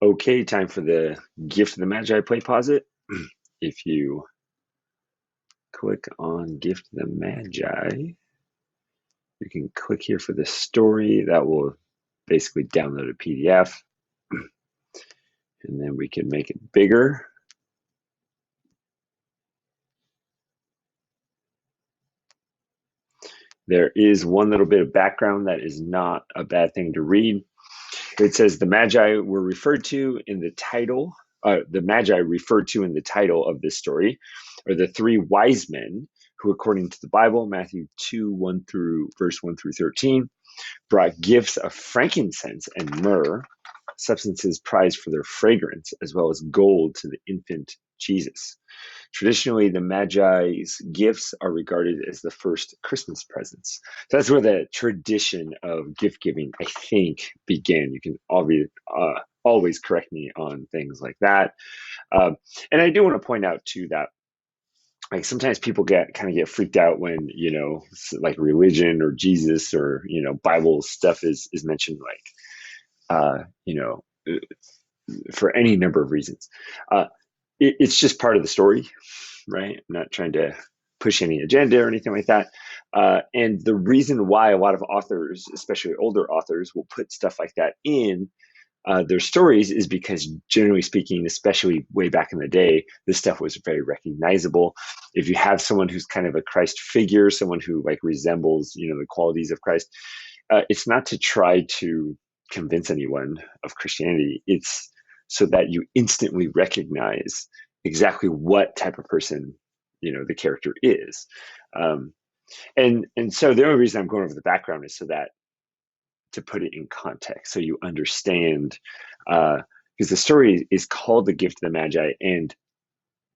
Okay, time for the Gift of the Magi PlayPosit. If you click on Gift of the Magi, you can click here for the story. That will basically download a PDF, and then we can make it bigger. There is one little bit of background that is not a bad thing to read. It says the Magi were referred to in the title. The Magi referred to in the title of this story are the three wise men who, according to the Bible, Matthew 2, 1 through verse 1 through 13, brought gifts of frankincense and myrrh, substances prized for their fragrance, as well as gold to the infant Jesus. Traditionally, the Magi's gifts are regarded as the first Christmas presents. So that's where the tradition of gift giving, I think, began. You can always correct me on things like that. And I do want to point out too that like sometimes people get freaked out when like religion or Jesus or Bible stuff is mentioned, like for any number of reasons. It's just part of the story, right? I'm not trying to push any agenda or anything like that. And the reason why a lot of authors, especially older authors, will put stuff like that in their stories is because, generally speaking, especially way back in the day, this stuff was very recognizable. If you have someone who's kind of a Christ figure, someone who like resembles, the qualities of Christ, it's not to try to convince anyone of Christianity. It's so that you instantly recognize exactly what type of person the character is. And so the only reason I'm going over the background is so that to put it in context, so you understand, because the story is called The Gift of the Magi, and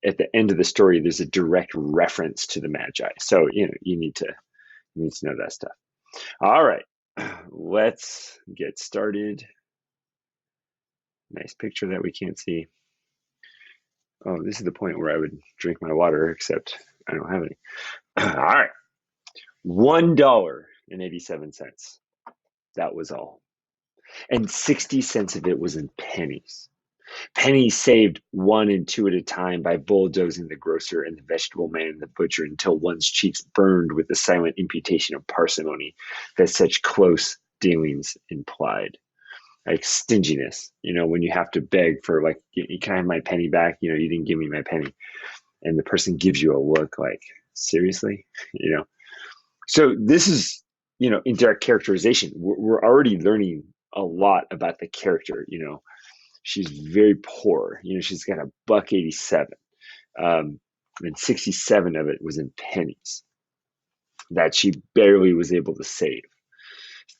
at the end of the story, there's a direct reference to the Magi. So you need to know that stuff. All right, let's get started. Nice picture that we can't see. Oh, this is the point where I would drink my water, except I don't have any. All right, $1.87. That was all, and 60 cents of it was in pennies. Pennies saved 1 and 2 at a time by bulldozing the grocer and the vegetable man and the butcher until one's cheeks burned with the silent imputation of parsimony that such close dealings implied. Like stinginess, when you have to beg for, like, can I have my penny back? You didn't give me my penny. And the person gives you a look like, seriously? So this is, indirect characterization. We're already learning a lot about the character. She's very poor. She's got $1.87, and 67 of it was in pennies that she barely was able to save.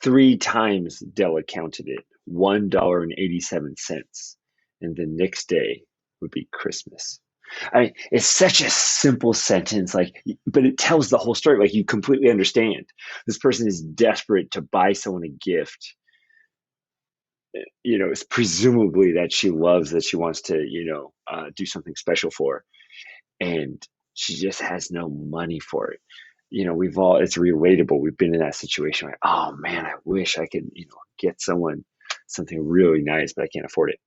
3 times Della counted it, $1.87, and the next day would be Christmas. I mean, it's such a simple sentence, like, but it tells the whole story. Like, you completely understand. This person is desperate to buy someone a gift. It's presumably that she loves, that she wants to, do something special for, and she just has no money for it. It's relatable. We've been in that situation. Like, oh man, I wish I could, get someone something really nice, but I can't afford it.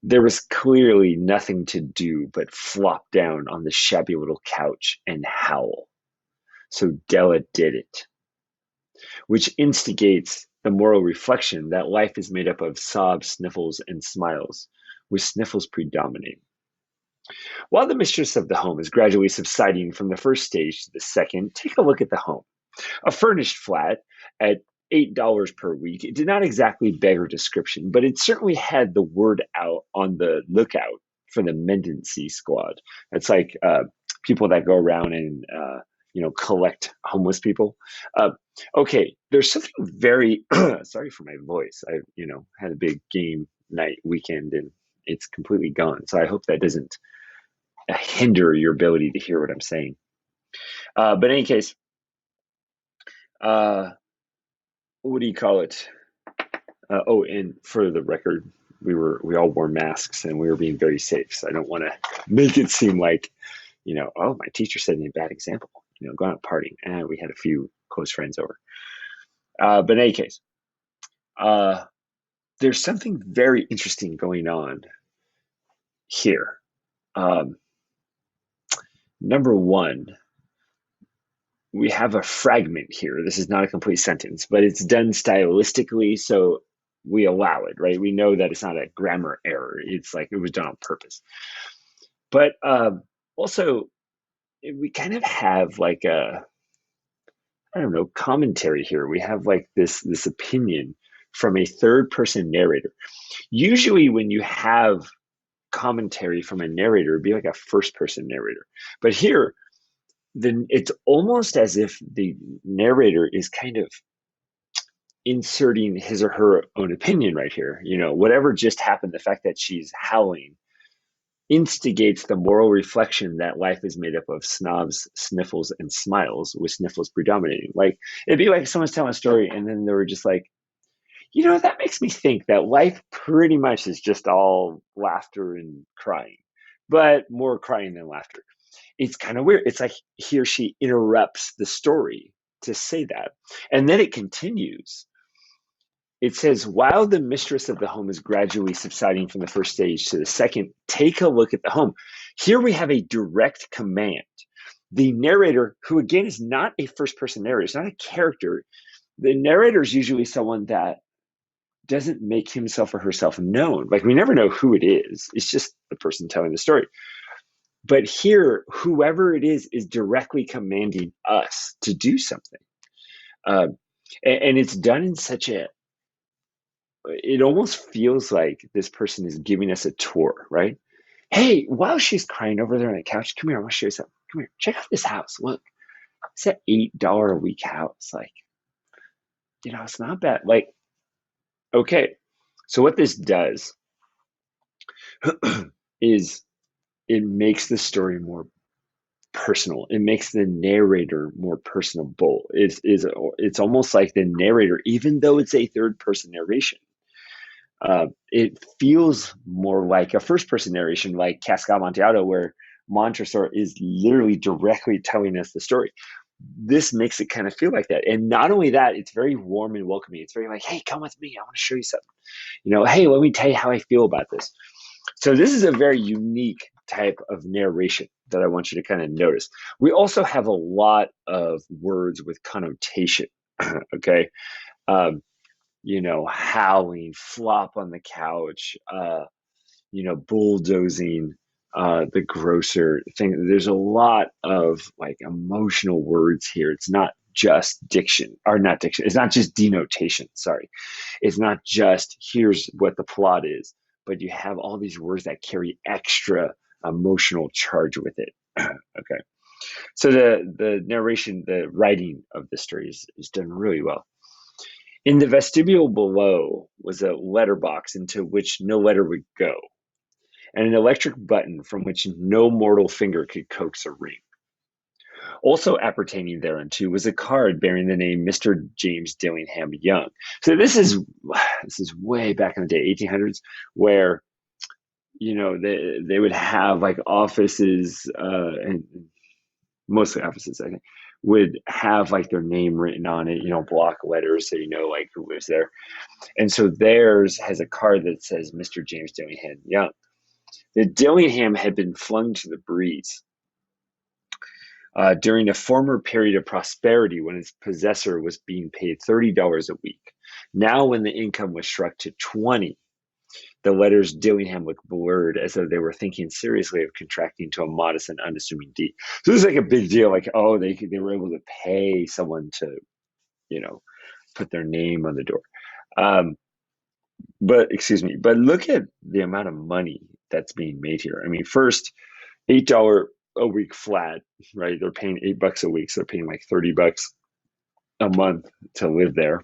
There was clearly nothing to do but flop down on the shabby little couch and howl. So Della did it, which instigates the moral reflection that life is made up of sobs, sniffles, and smiles, with sniffles predominating. While the mistress of the home is gradually subsiding from the first stage to the second, take a look at the home. A furnished flat at $8 per week. It did not exactly beg her description, but it certainly had the word out on the lookout for the mendicancy squad. It's like people that go around and collect homeless people. Okay, there's something very sorry for my voice. I had a big game night weekend and it's completely gone. So I hope that doesn't hinder your ability to hear what I'm saying. But in any case, uh, what do you call it? Oh, and for the record, we all wore masks and we were being very safe. So I don't want to make it seem like, oh, my teacher set me a bad example. Going out partying. And we had a few close friends over. But in any case, uh, there's something very interesting going on here. Um, Number one, we have a fragment here. This is not a complete sentence, but it's done stylistically, so we allow it, right? We know that it's not a grammar error. It's like it was done on purpose. But also, we kind of have like a, I don't know, commentary here. We have like this opinion from a third person narrator. Usually, when you have commentary from a narrator, it'd be like a first person narrator. But here, then it's almost as if the narrator is kind of inserting his or her own opinion right here. You know, whatever just happened, the fact that she's howling instigates the moral reflection that life is made up of snobs, sniffles, and smiles, with sniffles predominating. Like, it'd be like someone's telling a story, and then they were just like, you know, that makes me think that life pretty much is just all laughter and crying, but more crying than laughter. It's kind of weird. It's like he or she interrupts the story to say that. And then it continues. It says, while the mistress of the home is gradually subsiding from the first stage to the second, take a look at the home. Here we have a direct command. The narrator, who again is not a first person narrator, it's not a character. The narrator is usually someone that doesn't make himself or herself known. Like, we never know who it is. It's just the person telling the story. But here, whoever it is directly commanding us to do something. Uh, and it's done in such a, it almost feels like this person is giving us a tour, right? Hey, while she's crying over there on the couch, come here, I want to show you something. Come here, check out this house. Look, it's an $8 a week house. Like, you know, it's not bad. Like, okay. So what this does is it makes the story more personal. It makes the narrator more personable. It's almost like the narrator, even though it's a third person narration, it feels more like a first person narration, like Casca Amontillado, where Montresor is literally directly telling us the story. This makes it kind of feel like that. And not only that, it's very warm and welcoming. It's very like, hey, come with me. I want to show you something. You know, hey, let me tell you how I feel about this. So this is a very unique type of narration that I want you to kind of notice. We also have a lot of words with connotation. Okay. Um, you know, howling, flop on the couch, you know, bulldozing, the grocer thing. There's a lot of like emotional words here. It's not just diction, or not diction. It's not just denotation. Sorry. It's not just here's what the plot is, but you have all these words that carry extra emotional charge with it. Okay. So the narration, the writing of the story is done really well. In the vestibule below was a letterbox into which no letter would go, and an electric button from which no mortal finger could coax a ring. Also appertaining thereunto was a card bearing the name Mr. James Dillingham Young. So this is way back in the day, 1800s, where you know they would have like offices, and mostly offices, I think, would have like their name written on it, you know, block letters, so you know like who lives there. And so theirs has a card that says Mr. James Dillingham Young. The Dillingham had been flung to the breeze during a former period of prosperity when its possessor was being paid $30 a week. Now, when the income was shrunk to 20, the letters Dillingham looked blurred, as though they were thinking seriously of contracting to a modest and unassuming deed. So this is like a big deal. Like, oh, they were able to pay someone to, you know, put their name on the door. Um, but excuse me, but look at the amount of money that's being made here. I mean, first, $8 a week flat, right? They're paying $8 a week, so they're paying like $30 a month to live there.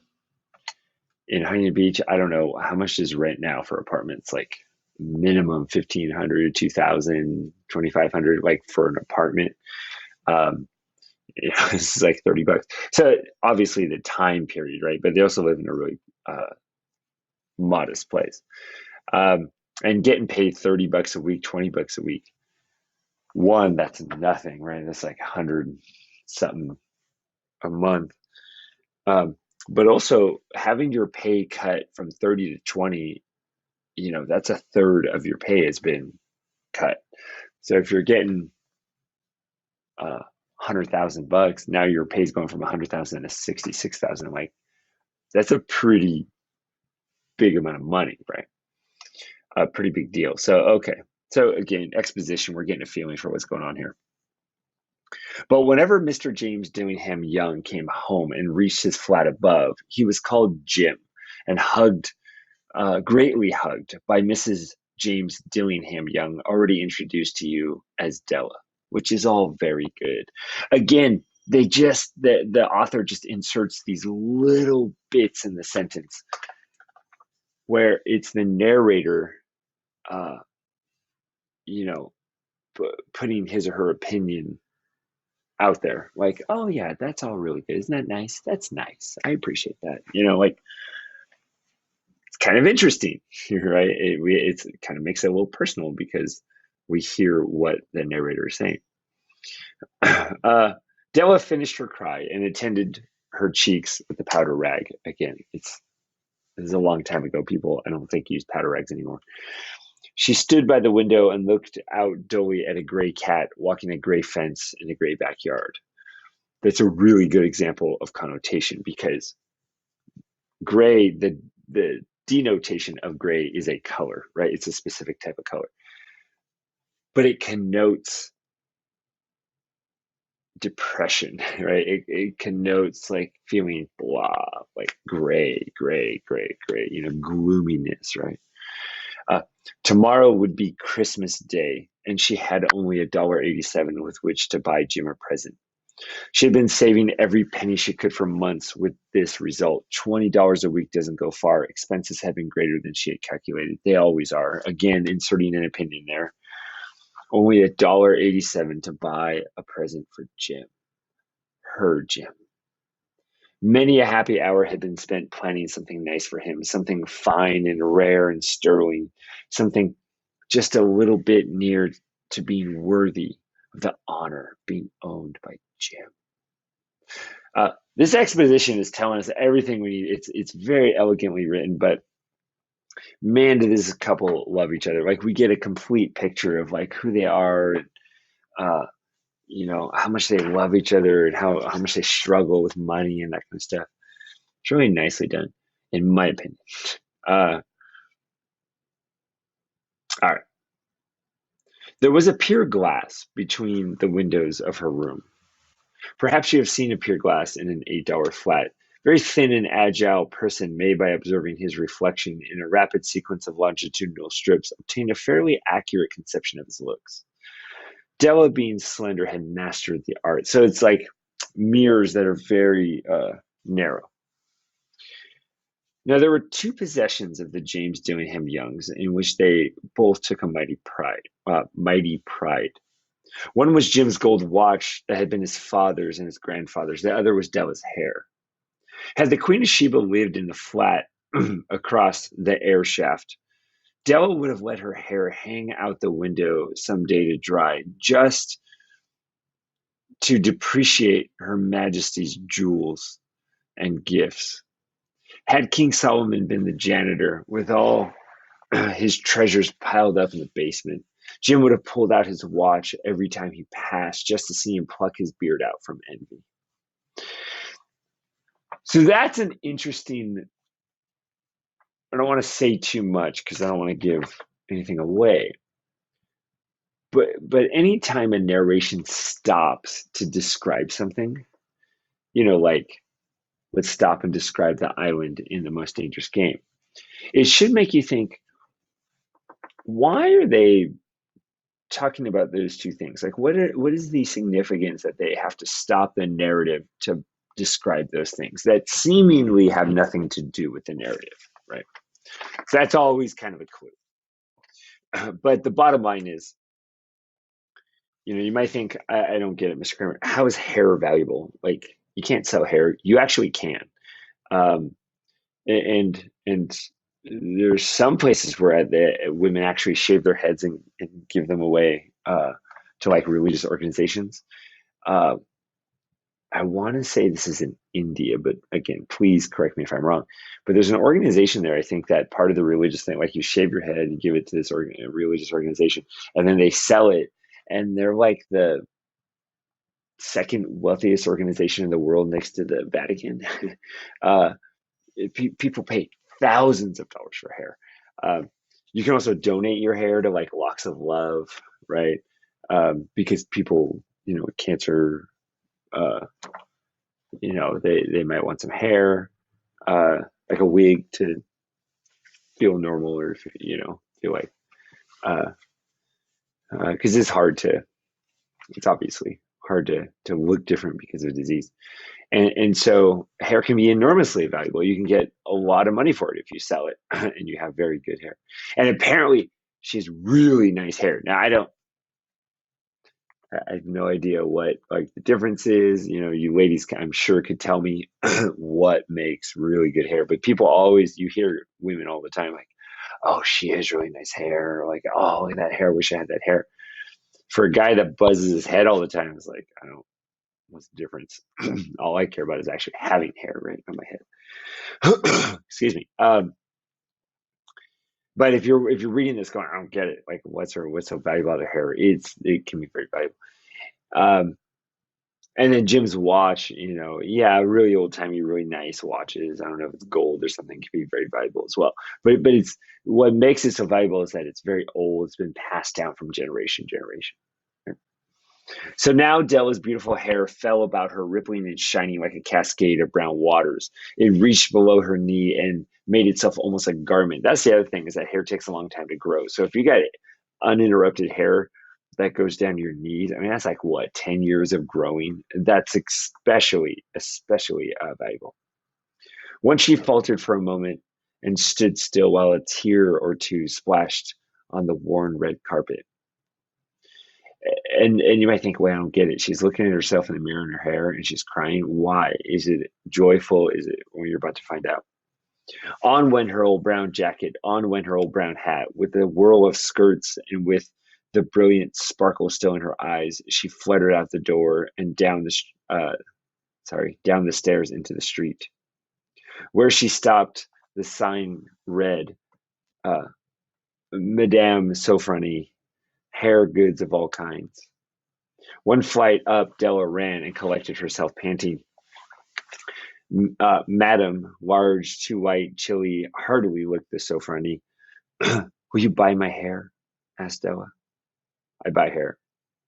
In Huntington Beach, I don't know how much is rent now for apartments, like minimum 1,500, 2,000, 2,500, like for an apartment. Um, this is like $30. So obviously the time period, right? But they also live in a really modest place. Um, and getting paid $30 a week, $20 a week. One, that's nothing, right? That's like 100 something a month. But also having your pay cut from 30 to 20, that's a third of your pay has been cut. So if you're getting 100,000 bucks, now your pay is going from 100,000 to 66,000. Like that's a pretty big amount of money, right? A pretty big deal. So okay. So again, exposition, we're getting a feeling for what's going on here. But whenever Mr. James Dillingham Young came home and reached his flat above, he was called Jim and greatly hugged by Mrs. James Dillingham Young, already introduced to you as Della, which is all very good. Again, the author just inserts these little bits in the sentence where it's the narrator, uh, you know, putting his or her opinion out there. Like, oh yeah, that's all really good. Isn't that nice? That's nice. I appreciate that. Like it's kind of interesting, right? It kind of makes it a little personal because we hear what the narrator is saying. Della finished her cry and attended her cheeks with the powder rag. Again, this is a long time ago. People, I don't think, use powder rags anymore. She stood by the window and looked out dully at a gray cat walking a gray fence in a gray backyard. That's a really good example of connotation because gray, the denotation of gray is a color, right? It's a specific type of color, but it connotes depression, right? It connotes like feeling blah, like gray, gray, gray, gray, gloominess, right? Uh, Tomorrow would be Christmas Day, and she had only $1.87 with which to buy Jim a present. She had been saving every penny she could for months with this result. $20 a week doesn't go far. Expenses had been greater than she had calculated. They always are. Again, inserting an opinion there. Only $1.87 to buy a present for Jim. Her Jim. Many a happy hour had been spent planning something nice for him, something fine and rare and sterling, something just a little bit near to being worthy of the honor being owned by Jim. This exposition is telling us everything we need. It's very elegantly written, but man, do this couple love each other. Like we get a complete picture of like who they are, uh, how much they love each other and how much they struggle with money and that kind of stuff. It's really nicely done, in my opinion. Uh, all right. There was a pier glass between the windows of her room. Perhaps you have seen a pier glass in an $8 flat. Very thin and agile person may, by observing his reflection in a rapid sequence of longitudinal strips, obtain a fairly accurate conception of his looks. Della, being slender, had mastered the art. So it's like mirrors that are very narrow. Now, there were two possessions of the James Dillingham Youngs in which they both took a mighty pride. One was Jim's gold watch that had been his father's and his grandfather's. The other was Della's hair. Had the Queen of Sheba lived in the flat across the air shaft, Della would have let her hair hang out the window some day to dry, just to depreciate Her Majesty's jewels and gifts. Had King Solomon been the janitor with all his treasures piled up in the basement, Jim would have pulled out his watch every time he passed just to see him pluck his beard out from envy. So that's an interesting. I don't want to say too much because I don't want to give anything away. But anytime a narration stops to describe something, like let's stop and describe the island in The Most Dangerous Game. It should make you think, why are they talking about those two things? Like, what is the significance that they have to stop the narrative to describe those things that seemingly have nothing to do with the narrative, right? So that's always kind of a clue. But the bottom line is, you might think, I don't get it, Mr. Kramer. How is hair valuable? Like, you can't sell hair. You actually can. Um, and there's some places where the women actually shave their heads and give them away to like religious organizations. Uh, I want to say this is in India, but again, please correct me if I'm wrong. But there's an organization there. I think that part of the religious thing, like you shave your head, you give it to this religious organization, and then they sell it, and they're like the second wealthiest organization in the world next to the Vatican. uh, People pay thousands of dollars for hair. Um, you can also donate your hair to like Locks of Love, right? Because people, with cancer, uh, they might want some hair, uh, like a wig to feel normal, or feel like, uh, because it's obviously hard to look different because of disease. And so hair can be enormously valuable. You can get a lot of money for it if you sell it and you have very good hair. And apparently she has really nice hair. Now I have no idea what like the difference is. You ladies, I'm sure, could tell me what makes really good hair. But people always, you hear women all the time like, "Oh, she has really nice hair." Or like, "Oh, look at that hair. Wish I had that hair." For a guy that buzzes his head all the time, it's like, I don't. What's the difference? All I care about is actually having hair right on my head. Excuse me. But if you're reading this going, I don't get it. Like, what's so valuable about her hair? It can be very valuable. Um, and then Jim's watch, yeah, really old timey, really nice watches. I don't know if it's gold or something, can be very valuable as well. But it's what makes it so valuable is that it's very old. It's been passed down from generation to generation. So now Della's beautiful hair fell about her, rippling and shining like a cascade of brown waters. It reached below her knee and made itself almost a garment. That's the other thing, is that hair takes a long time to grow. So if you got uninterrupted hair that goes down to your knees, I mean, that's like what, 10 years of growing? That's especially valuable. Once she faltered for a moment and stood still while a tear or two splashed on the worn red carpet. And you might think, well, I don't get it. She's looking at herself in the mirror in her hair and she's crying. Why? Is it joyful? Is it? Well, you're about to find out. On went her old brown jacket, on went her old brown hat, with the whirl of skirts and with the brilliant sparkle still in her eyes. She fluttered out the door and down the stairs into the street. Where she stopped, the sign read, uh, Madame Sofronie, hair goods of all kinds. One flight up, Della ran and collected herself, panting. Madam, large, too white, chilly, heartily looked the Sofronie. Will you buy my hair? Asked Della. I buy hair,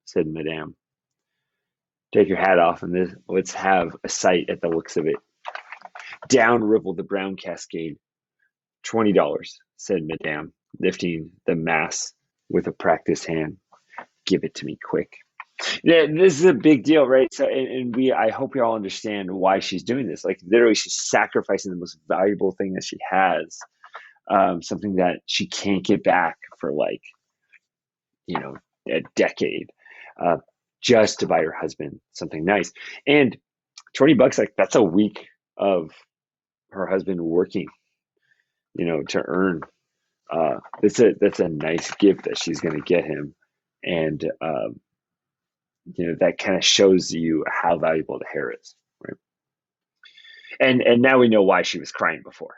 said Madame. Take your hat off and let's have a sight at the looks of it. Down rippled the brown cascade. $20, said Madame, lifting the mass with a practiced hand. Give it to me quick. Yeah, this is a big deal, right? So, and I hope you all understand why she's doing this. Like, literally, she's sacrificing the most valuable thing that she has, something that she can't get back for like, you know, a decade, uh, just to buy her husband something nice. And $20, like that's a week of her husband working, to earn. That's a nice gift that she's going to get him, and that kind of shows you how valuable the hair is, right? And now we know why she was crying before.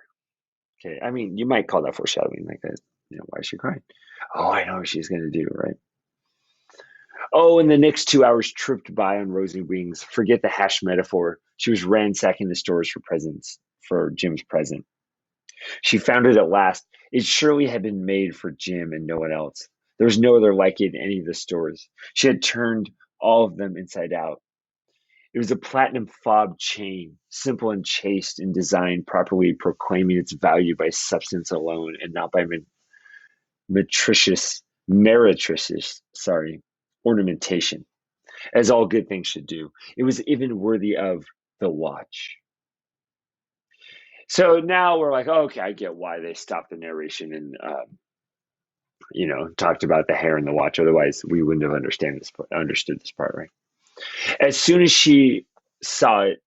Okay, I mean, you might call that foreshadowing, like that. Why is she crying? Oh, I know what she's going to do, right? Oh, and the next 2 hours tripped by on rosy wings. Forget the hash metaphor. She was ransacking the stores for presents, for Jim's present. She found it at last. It surely had been made for Jim and no one else. There was no other like it in any of the stores. She had turned all of them inside out. It was a platinum fob chain, simple and chaste in design, properly proclaiming its value by substance alone and not by meretricious, ornamentation, as all good things should do. It was even worthy of the watch. So now we're like, oh, okay, I get why they stopped the narration and talked about the hair and the watch. Otherwise, we wouldn't have understood this part, right? As soon as she saw it,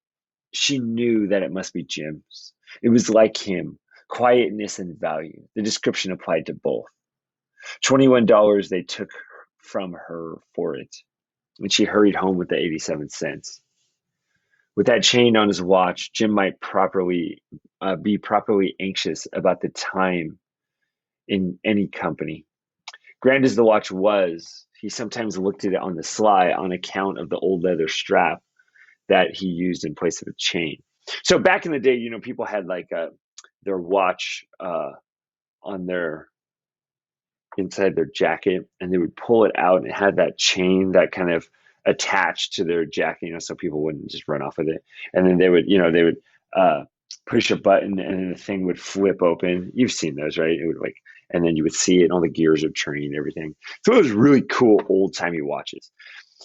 she knew that it must be Jim's. It was like him, quietness and value. The description applied to both. $21 they took from her for it, and she hurried home with the 87 cents. With that chain on his watch, Jim might properly be properly anxious about the time in any company. Grand as the watch was, he sometimes looked at it on the sly on account of the old leather strap that he used in place of a chain. So back in the day, people had like their watch on their inside their jacket, and they would pull it out and it had that chain that kind of attached to their jacket, so people wouldn't just run off with it. And then they would uh, push a button, and then the thing would flip open. You've seen those, right? It would like, and then you would see it, and all the gears would turn and everything. So it was really cool, old timey watches.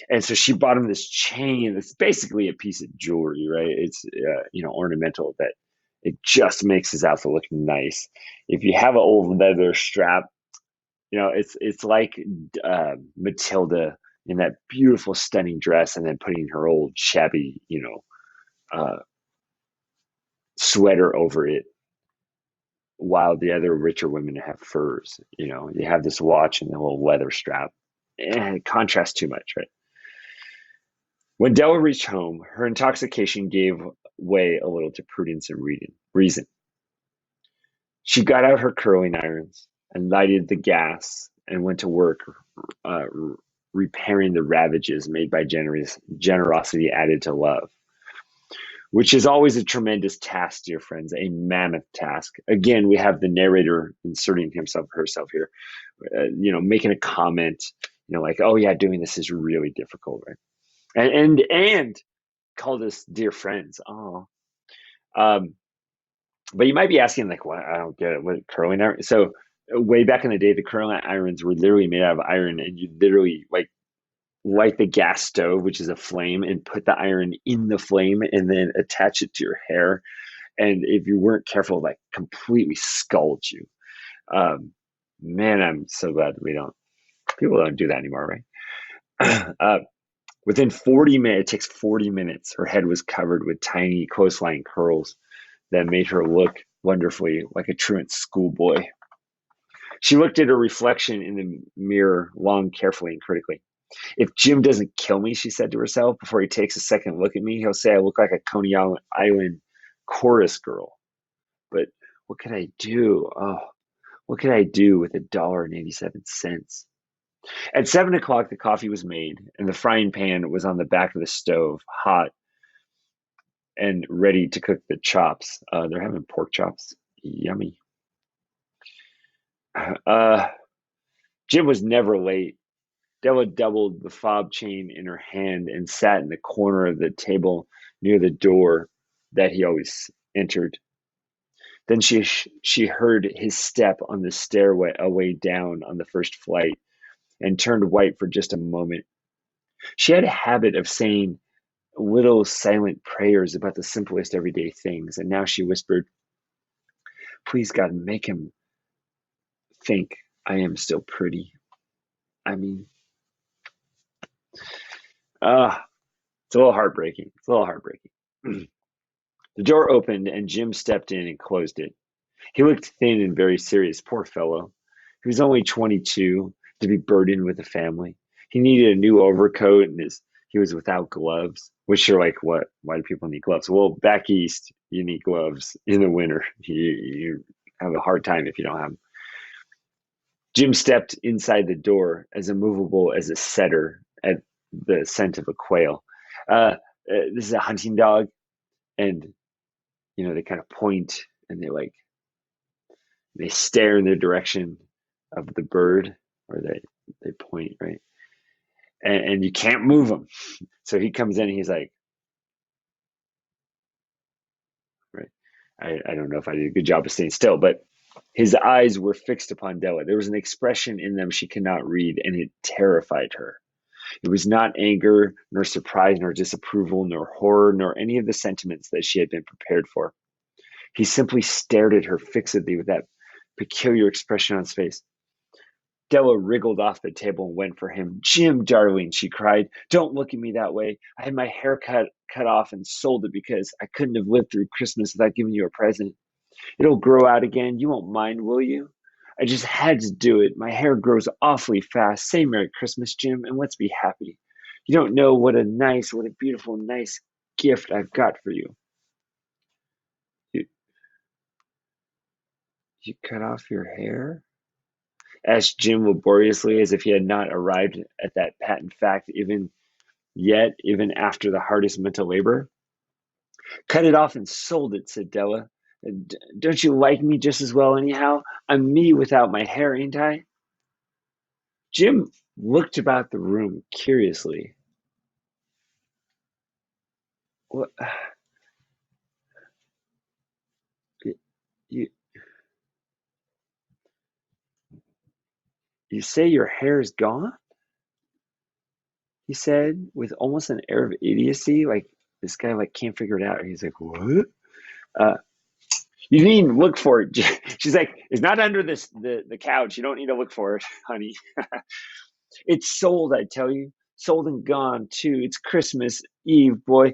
And so she bought him this chain that's basically a piece of jewelry, right? It's ornamental that it just makes his outfit look nice. If you have an old leather strap, it's like Matilda in that beautiful, stunning dress, and then putting her old shabby, uh, sweater over it, while the other richer women have furs. You have this watch and the little leather strap, and it contrasts too much, right? When Della reached home, her intoxication gave way a little to prudence and reason. She got out her curling irons and lighted the gas and went to work uh, repairing the ravages made by generosity added to love, which is always a tremendous task, dear friends, a mammoth task. Again, we have the narrator inserting himself herself here, making a comment, like, oh yeah, doing this is really difficult, right? And called us dear friends. Oh, um, but you might be asking, like, what? I don't get it. What, curling iron? So way back in the day, the curling irons were literally made out of iron, and you literally like light the gas stove, which is a flame, and put the iron in the flame, and then attach it to your hair. And if you weren't careful, like completely scald you. Um, Man, I'm so glad we don't. People don't do that anymore, right? Within 40 minutes, it takes 40 minutes. Her head was covered with tiny, close-lying curls that made her look wonderfully like a truant schoolboy. She looked at her reflection in the mirror long, carefully, and critically. If Jim doesn't kill me, she said to herself, before he takes a second look at me, he'll say I look like a Coney Island chorus girl. But what could I do? Oh, what could I do with $1.87? At 7 o'clock, the coffee was made, and the frying pan was on the back of the stove, hot and ready to cook the chops. They're having pork chops. Yummy. Uh, Jim was never late. Della doubled the fob chain in her hand and sat in the corner of the table near the door that he always entered. Then she heard his step on the stairway away down on the first flight, and turned white for just a moment. She had a habit of saying little silent prayers about the simplest everyday things, and now she whispered, "Please, God, make him think I am still pretty. I mean, ah, it's a little heartbreaking. It's a little heartbreaking." The door opened and Jim stepped in and closed it. He looked thin and very serious, poor fellow. He was only 22 to be burdened with a family. He needed a new overcoat, and he was without gloves, which are like, what? Why do people need gloves? Well, back east, you need gloves in the winter. You have a hard time if you don't have them. Jim stepped inside the door as immovable as a setter at the scent of a quail. This is a hunting dog, and they kind of point, and they stare in the direction of the bird, or they point, right, and you can't move them. So he comes in, and he's like, right, I don't know if I did a good job of staying still, but his eyes were fixed upon Della. There was an expression in them she could not read, and it terrified her. It was not anger, nor surprise, nor disapproval, nor horror, nor any of the sentiments that she had been prepared for. He simply stared at her fixedly with that peculiar expression on his face. Della wriggled off the table and went for him. "Jim, darling," she cried, "don't look at me that way. I had my hair cut off and sold it because I couldn't have lived through Christmas without giving you a present. It'll grow out again. You won't mind, will you? I just had to do it. My hair grows awfully fast. Say Merry Christmas, Jim, and let's be happy. You don't know what a beautiful, nice gift I've got for you. You, you cut off your hair? Asked Jim laboriously, as if he had not arrived at that patent fact even yet, even after the hardest mental labor. Cut it off and sold it, said Della. Don't you like me just as well, anyhow? I'm me without my hair, ain't I? Jim looked about the room curiously. What, you, you say your hair is gone? He said with almost an air of idiocy, like this guy like can't figure it out. He's like, what? Uh, you needn't look for it. She's like, it's not under the couch. You don't need to look for it, honey. It's sold, I tell you. Sold and gone too. It's Christmas Eve, boy.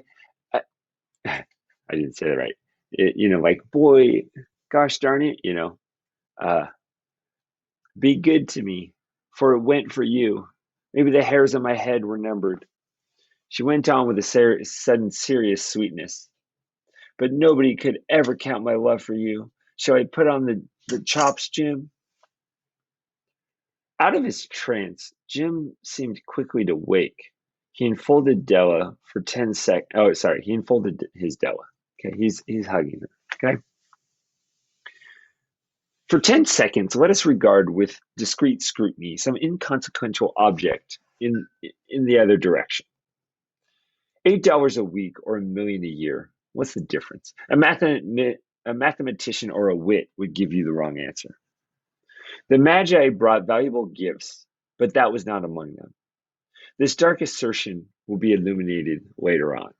I, I didn't say that right. Like, boy, gosh darn it, uh, be good to me, for it went for you. Maybe the hairs on my head were numbered. She went on with a sudden serious sweetness. But nobody could ever count my love for you. Shall I put on the chops, Jim? Out of his trance, Jim seemed quickly to wake. He enfolded Della for 10 sec. Oh, sorry. He enfolded his Della. Okay, he's hugging her. Okay. For 10 seconds, let us regard with discreet scrutiny some inconsequential object in the other direction. $8 a week or $1 million a year. What's the difference? A mathematician or a wit would give you the wrong answer. The Magi brought valuable gifts, but that was not among them. This dark assertion will be illuminated later on.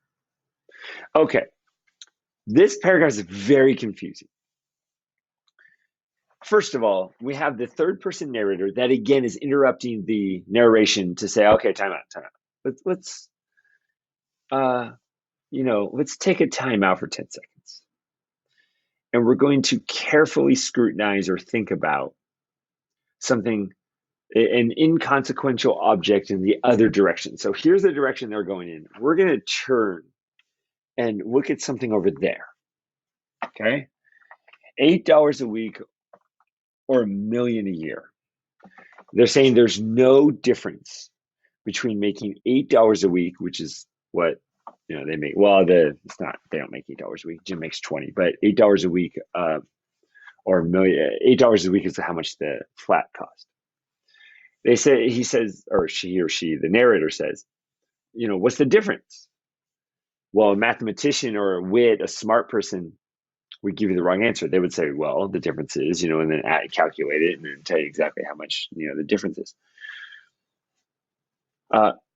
Okay, this paragraph is very confusing. First of all, we have the third person narrator that again is interrupting the narration to say, okay, time out, time out. Uh, let's take a time out for 10 seconds. And we're going to carefully scrutinize or think about something, an inconsequential object in the other direction. So here's the direction they're going in. We're going to turn and look at something over there. Okay. $8 a week or $1 million a year. They're saying there's no difference between making $8 a week, which is what they make. Well, it's not. They don't make $8 a week. Jim makes 20, but $8 a week, or $8 a week is how much the flat cost. They say he says, or she, the narrator says, what's the difference? Well, a mathematician or a wit, a smart person would give you the wrong answer. They would say, well, the difference is, and then calculate it and then tell you exactly how much, the difference is.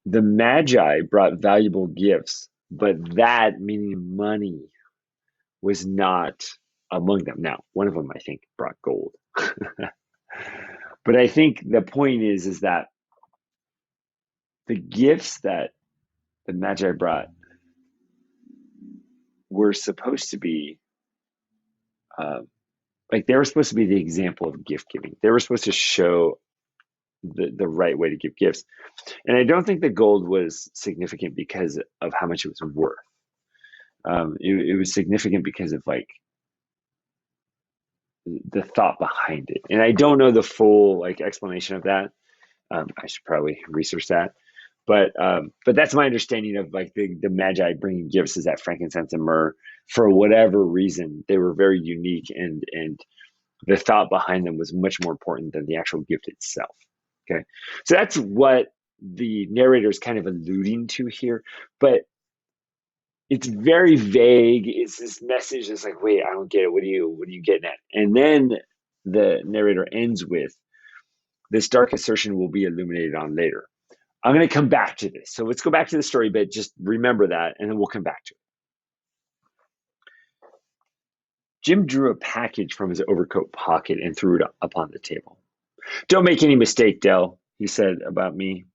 The Magi brought valuable gifts, but that, meaning money, was not among them. Now, one of them, I think, brought gold. But I think the point is that the gifts that the Magi brought were supposed to be, they were supposed to be the example of gift giving. They were supposed to show the right way to give gifts. And I don't think the gold was significant because of how much it was worth. It was significant because of the thought behind it. And I don't know the full explanation of that. I should probably research that. But that's my understanding of the Magi bringing gifts, is that frankincense and myrrh, for whatever reason, they were very unique, and the thought behind them was much more important than the actual gift itself. Okay, so that's what the narrator is kind of alluding to here, but it's very vague. It's this message that's like, wait, I don't get it. What are you getting at? And then the narrator ends with, this dark assertion will be illuminated on later. I'm going to come back to this. So let's go back to the story, but just remember that, and then we'll come back to it. Jim drew a package from his overcoat pocket and threw it upon the table. Don't make any mistake, Dell, he said about me.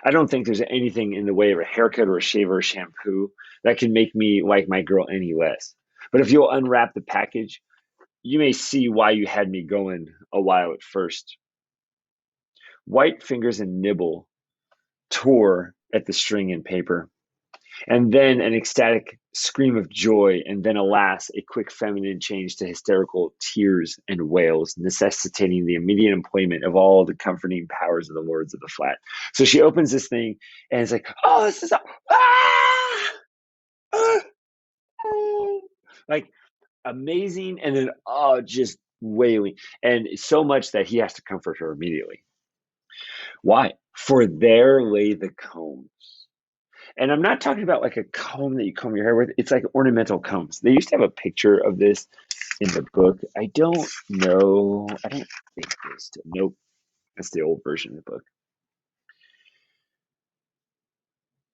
I don't think there's anything in the way of a haircut or a shave or a shampoo that can make me like my girl any less. But if you'll unwrap the package, you may see why you had me going a while at first. White fingers and Nibble tore at the string and paper. And then an ecstatic scream of joy, and then, alas, a quick feminine change to hysterical tears and wails, necessitating the immediate employment of all the comforting powers of the lords of the flat. So she opens this thing, and it's like, oh, this is ah, ah, ah, like amazing, and then just wailing, and so much that he has to comfort her immediately. Why? For there lay the comb. And I'm not talking about like a comb that you comb your hair with. It's like ornamental combs. They used to have a picture of this in the book. I don't know. I don't think there's still. Nope. That's the old version of the book.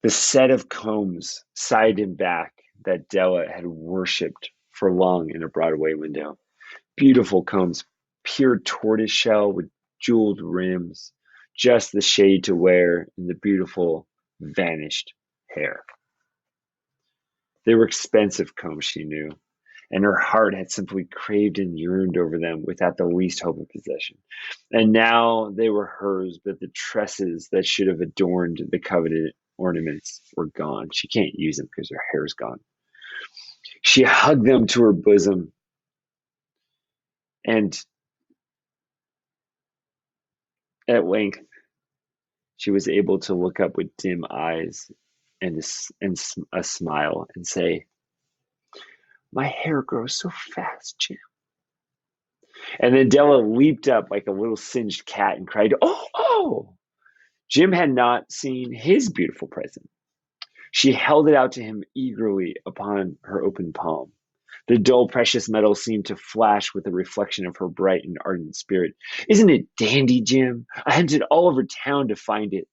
The set of combs, side and back, that Della had worshipped for long in a Broadway window. Beautiful combs, pure tortoise shell with jeweled rims, just the shade to wear in the beautiful vanished hair. They were expensive combs, she knew, and her heart had simply craved and yearned over them without the least hope of possession. And now they were hers, but the tresses that should have adorned the coveted ornaments were gone. She can't use them because her hair's gone. She hugged them to her bosom, and at length she was able to look up with dim eyes and a smile and say, "My hair grows so fast, Jim." And then Della leaped up like a little singed cat and cried, "Oh, oh!" Jim had not seen his beautiful present. She held it out to him eagerly upon her open palm. The dull, precious metal seemed to flash with the reflection of her bright and ardent spirit. "Isn't it dandy, Jim? I hunted all over town to find it.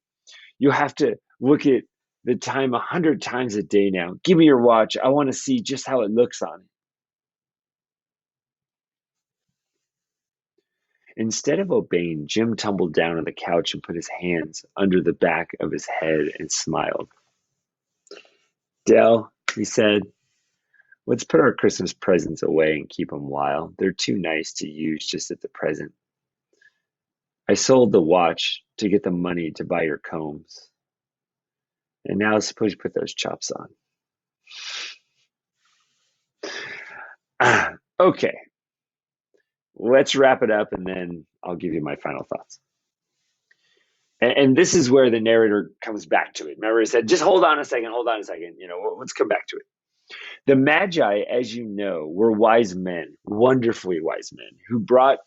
You'll have to look at the time 100 times a day now. Give me your watch. I want to see just how it looks on it." Instead of obeying, Jim tumbled down on the couch and put his hands under the back of his head and smiled. "Dell," he said, "let's put our Christmas presents away and keep 'em while. They're too nice to use just at the present. I sold the watch to get the money to buy your combs. And now suppose you put those chops on." Okay, let's wrap it up and then I'll give you my final thoughts. And this is where the narrator comes back to it. Remember, he said, just hold on a second. Let's come back to it. The Magi, as you know, were wise men, wonderfully wise men, who brought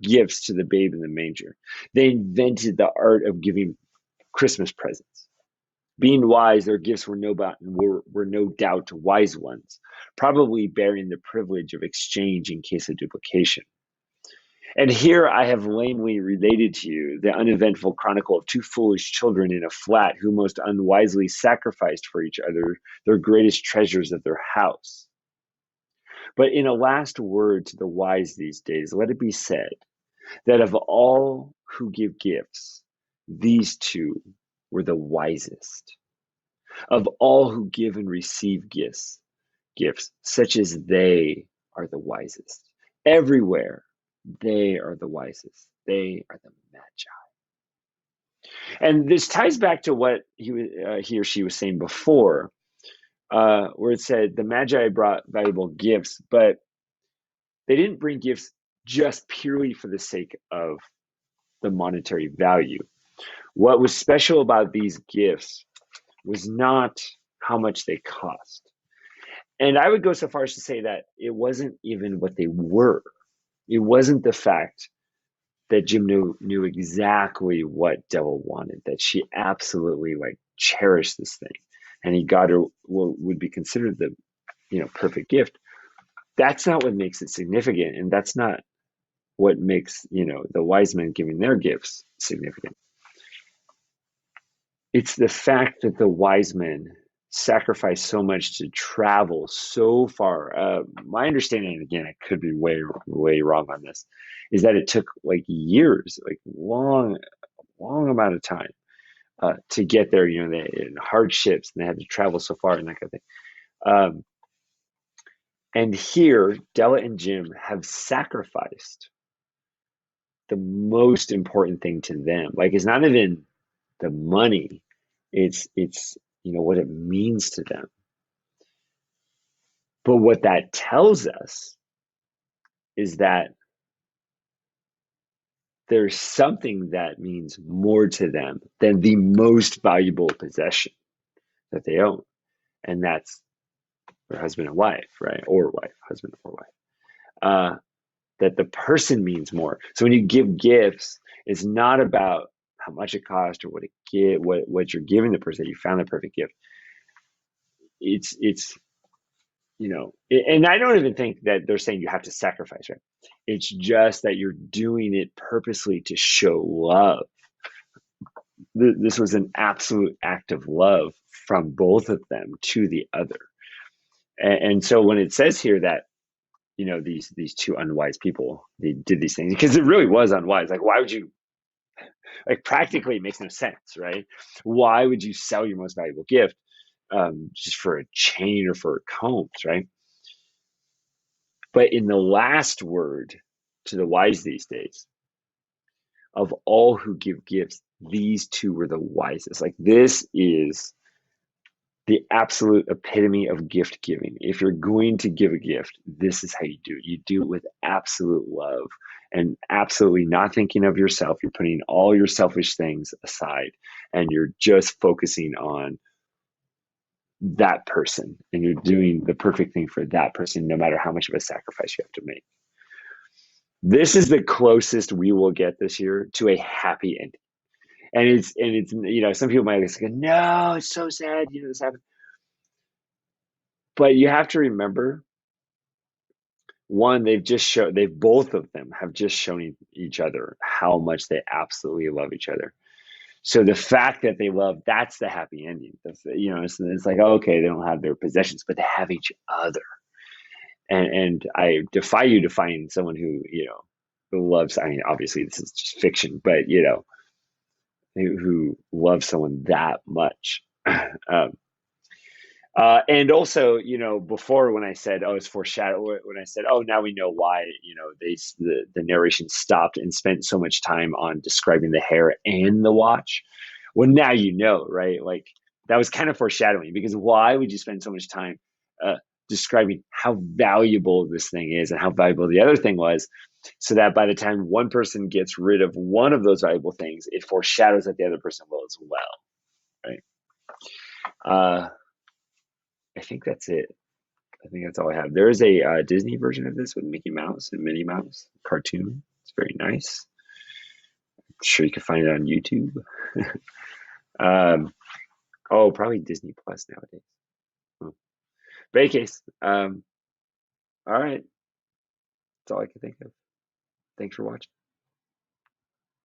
gifts to the babe in the manger. They invented the art of giving Christmas presents. Being wise, their gifts were no doubt wise ones, probably bearing the privilege of exchange in case of duplication. And here I have lamely related to you the uneventful chronicle of two foolish children in a flat who most unwisely sacrificed for each other their greatest treasures of their house. But in a last word to the wise these days, let it be said that of all who give gifts, these two were the wisest. Of all who give and receive gifts such as they are the wisest. Everywhere, they are the wisest. They are the Magi. And this ties back to what he or she was saying before, where it said the Magi brought valuable gifts, but they didn't bring gifts just purely for the sake of the monetary value. What was special about these gifts was not how much they cost. And I would go so far as to say that it wasn't even what they were. It wasn't the fact that Jim knew exactly what Della wanted, that she absolutely like cherished this thing, and he got her what would be considered the perfect gift. That's not what makes it significant, and that's not what makes the wise men giving their gifts significant. It's the fact that the wise men sacrificed so much to travel so far. My understanding, and again, I could be way wrong on this, is that it took like years, like long amount of time to get there. They in hardships and they had to travel so far and that kind of thing. And here, Della and Jim have sacrificed the most important thing to them. Like it's not even the money. It's what it means to them. But what that tells us is that there's something that means more to them than the most valuable possession that they own. And that's their husband and wife, right? Or wife, husband or wife. That the person means more. So when you give gifts, it's not about how much it costs or what you're giving the person that you found the perfect gift. It's and I don't even think that they're saying you have to sacrifice, right? It's just that you're doing it purposely to show love. This was an absolute act of love from both of them to the other. And so when it says here that these two unwise people, they did these things because it really was unwise. Like, why would you, like, practically it makes no sense, right? Why would you sell your most valuable gift just for a chain or for combs, right? But in the last word to the wise these days, of all who give gifts, these two were the wisest. Like, this is the absolute epitome of gift giving. If you're going to give a gift, this is how you do it. You do it with absolute love and absolutely not thinking of yourself. You're putting all your selfish things aside and you're just focusing on that person, and you're doing the perfect thing for that person, no matter how much of a sacrifice you have to make. This is the closest we will get this year to a happy ending. And it's some people might say, no, it's so sad, this happened. But you have to remember, one, they've both of them have just shown each other how much they absolutely love each other. So the fact that they love, that's the happy ending. It's like, okay, they don't have their possessions, but they have each other. And I defy you to find someone who loves, I mean, obviously this is just fiction, but who loves someone that much. um, and also, before, when I said, oh, it's foreshadow, when I said, oh, now we know why, the narration stopped and spent so much time on describing the hair and the watch. Well, now right? Like, that was kind of foreshadowing, because why would you spend so much time describing how valuable this thing is and how valuable the other thing was, so that by the time one person gets rid of one of those valuable things, it foreshadows that the other person will as well, right? Uh, I think that's it. I think that's all I have. There is a Disney version of this with Mickey Mouse and Minnie Mouse cartoon. It's very nice. I'm sure you can find it on YouTube. Oh, probably Disney Plus nowadays. Oh. But in any case, all right. That's all I can think of. Thanks for watching.